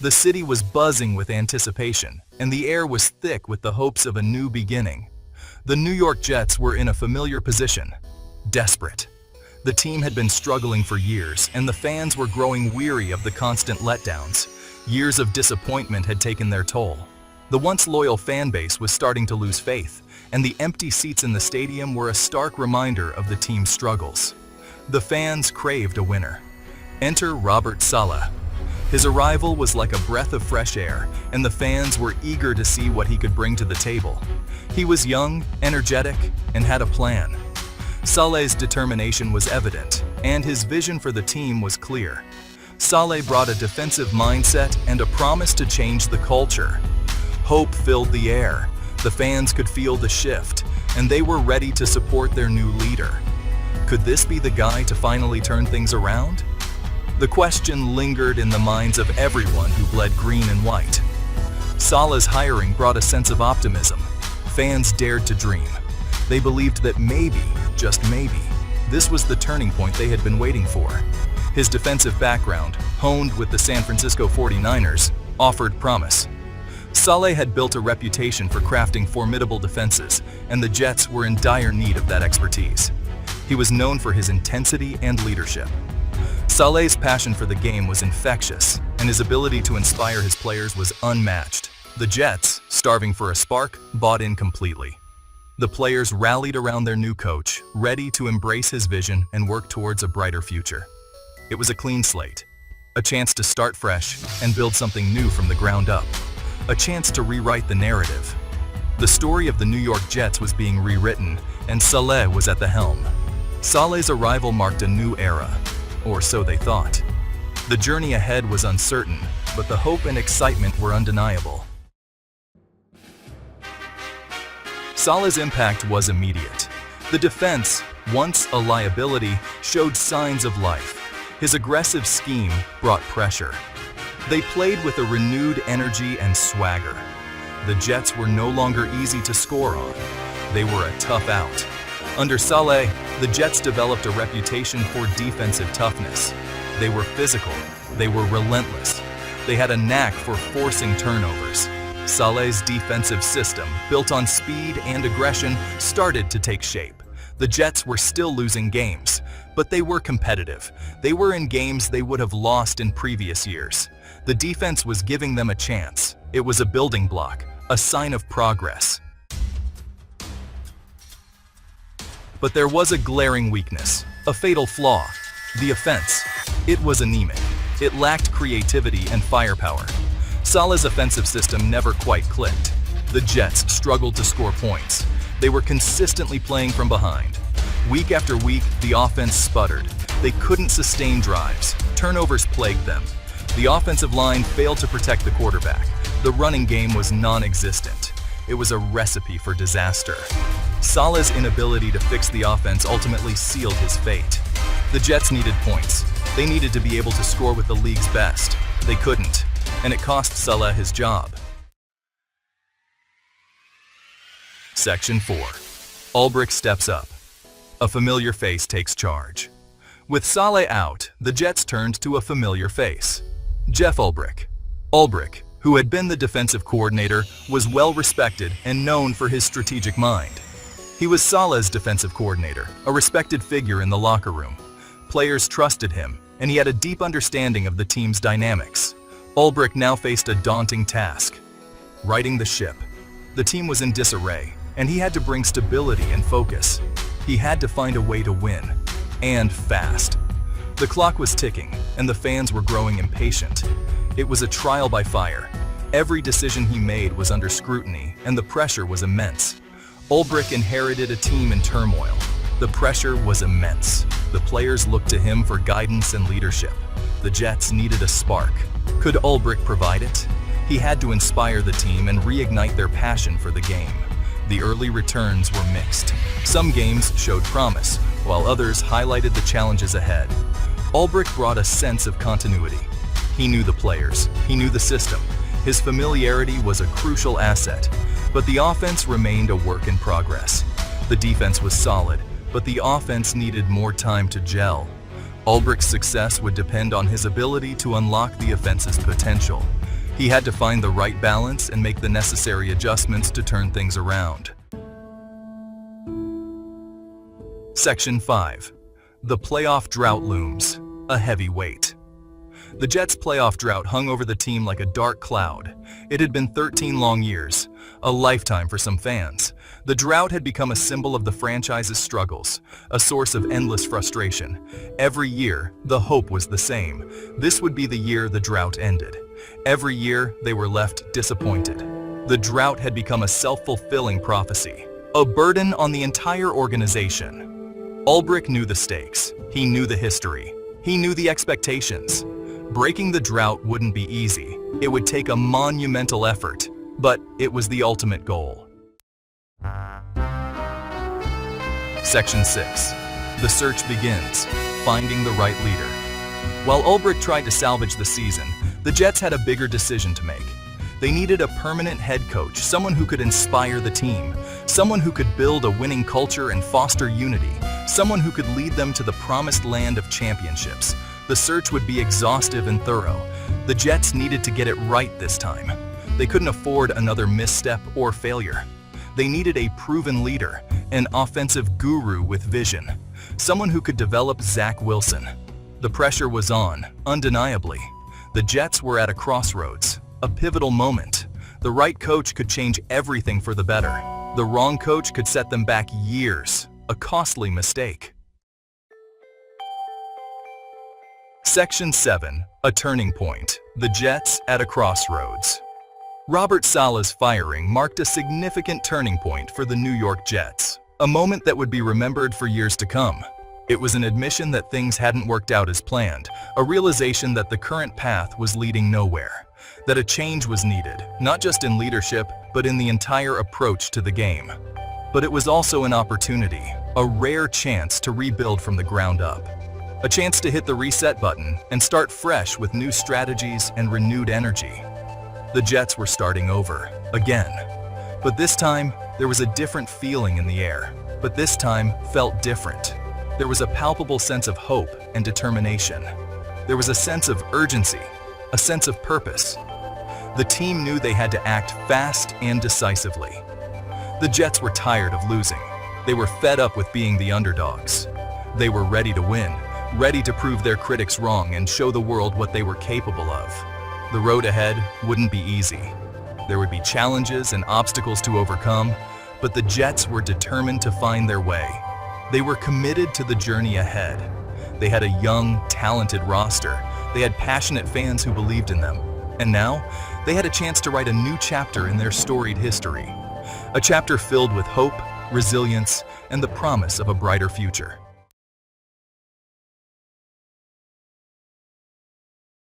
The city was buzzing with anticipation, and the air was thick with the hopes of a new beginning. The New York Jets were in a familiar position, desperate. The team had been struggling for years, and the fans were growing weary of the constant letdowns. Years of disappointment had taken their toll. The once loyal fan base was starting to lose faith, and the empty seats in the stadium were a stark reminder of the team's struggles. The fans craved a winner. Enter Robert Saleh. His arrival was like a breath of fresh air, and the fans were eager to see what he could bring to the table. He was young, energetic, and had a plan. Saleh's determination was evident, and his vision for the team was clear. Saleh brought a defensive mindset and a promise to change the culture. Hope filled the air. The fans could feel the shift, and they were ready to support their new leader. Could this be the guy to finally turn things around? The question lingered in the minds of everyone who bled green and white. Saleh's hiring brought a sense of optimism. Fans dared to dream. They believed that maybe, just maybe, this was the turning point they had been waiting for. His defensive background, honed with the San Francisco 49ers, offered promise. Saleh had built a reputation for crafting formidable defenses, and the Jets were in dire need of that expertise. He was known for his intensity and leadership. Saleh's passion for the game was infectious, and his ability to inspire his players was unmatched. The Jets, starving for a spark, bought in completely. The players rallied around their new coach, ready to embrace his vision and work towards a brighter future. It was a clean slate, a chance to start fresh and build something new from the ground up, a chance to rewrite the narrative. The story of the New York Jets was being rewritten, and Saleh was at the helm. Saleh's arrival marked a new era, or so they thought. The journey ahead was uncertain, but the hope and excitement were undeniable. Saleh's impact was immediate. The defense, once a liability, showed signs of life. His aggressive scheme brought pressure. They played with a renewed energy and swagger. The Jets were no longer easy to score on. They were a tough out. Under Saleh, the Jets developed a reputation for defensive toughness. They were physical. They were relentless. They had a knack for forcing turnovers. Saleh's defensive system, built on speed and aggression, started to take shape. The Jets were still losing games, but they were competitive. They were in games they would have lost in previous years. The defense was giving them a chance. It was a building block, a sign of progress. But there was a glaring weakness, a fatal flaw: the offense. It was anemic. It lacked creativity and firepower. Saleh's offensive system never quite clicked. The Jets struggled to score points. They were consistently playing from behind. Week after week, the offense sputtered. They couldn't sustain drives. Turnovers plagued them. The offensive line failed to protect the quarterback. The running game was non-existent. It was a recipe for disaster. Saleh's inability to fix the offense ultimately sealed his fate. The Jets needed points. They needed to be able to score with the league's best. They couldn't, and it cost Saleh his job. Section 4. Ulbrich steps up. A familiar face takes charge. With Saleh out, the Jets turned to a familiar face: Jeff Ulbrich. Ulbrich, who had been the defensive coordinator, was well respected and known for his strategic mind. He was Saleh's defensive coordinator, a respected figure in the locker room. Players trusted him, and he had a deep understanding of the team's dynamics. Ulbrich now faced a daunting task: righting the ship. The team was in disarray, and he had to bring stability and focus. He had to find a way to win, and fast. The clock was ticking, and the fans were growing impatient. It was a trial by fire. Every decision he made was under scrutiny, and the pressure was immense. Ulbrich inherited a team in turmoil. The pressure was immense. The players looked to him for guidance and leadership. The Jets needed a spark. Could Ulbrich provide it? He had to inspire the team and reignite their passion for the game. The early returns were mixed. Some games showed promise, while others highlighted the challenges ahead. Ulbrich brought a sense of continuity. He knew the players. He knew the system. His familiarity was a crucial asset. But the offense remained a work in progress. The defense was solid, but the offense needed more time to gel. Ulbricht's success would depend on his ability to unlock the offense's potential. He had to find the right balance and make the necessary adjustments to turn things around. Section 5. The playoff drought looms, a heavy weight. The Jets' playoff drought hung over the team like a dark cloud. It had been 13 long years, a lifetime for some fans. The drought had become a symbol of the franchise's struggles, a source of endless frustration. Every year, the hope was the same. This would be the year the drought ended. Every year, they were left disappointed. The drought had become a self-fulfilling prophecy, a burden on the entire organization. Ulbricht knew the stakes. He knew the history. He knew the expectations. Breaking the drought wouldn't be easy. It would take a monumental effort, but it was the ultimate goal. Section 6. The search begins, finding the right leader. While Ulbricht tried to salvage the season, the Jets had a bigger decision to make. They needed a permanent head coach, someone who could inspire the team, someone who could build a winning culture and foster unity, someone who could lead them to the promised land of championships. The search would be exhaustive and thorough. The Jets needed to get it right this time. They couldn't afford another misstep or failure. They needed a proven leader, an offensive guru with vision, someone who could develop Zach Wilson. The pressure was on, undeniably. The Jets were at a crossroads, a pivotal moment. The right coach could change everything for the better. The wrong coach could set them back years, a costly mistake. Section 7. A turning point. The Jets at a crossroads. Robert Saleh's firing marked a significant turning point for the New York Jets, a moment that would be remembered for years to come. It was an admission that things hadn't worked out as planned, a realization that the current path was leading nowhere, that a change was needed, not just in leadership, but in the entire approach to the game. But it was also an opportunity, a rare chance to rebuild from the ground up. A chance to hit the reset button and start fresh with new strategies and renewed energy. The Jets were starting over, again. But this time, there was a different feeling in the air. But this time felt different. There was a palpable sense of hope and determination. There was a sense of urgency, a sense of purpose. The team knew they had to act fast and decisively. The Jets were tired of losing. They were fed up with being the underdogs. They were ready to win, ready to prove their critics wrong and show the world what they were capable of. The road ahead wouldn't be easy. There would be challenges and obstacles to overcome, but the Jets were determined to find their way. They were committed to the journey ahead. They had a young, talented roster. They had passionate fans who believed in them. And now, they had a chance to write a new chapter in their storied history. A chapter filled with hope, resilience, and the promise of a brighter future.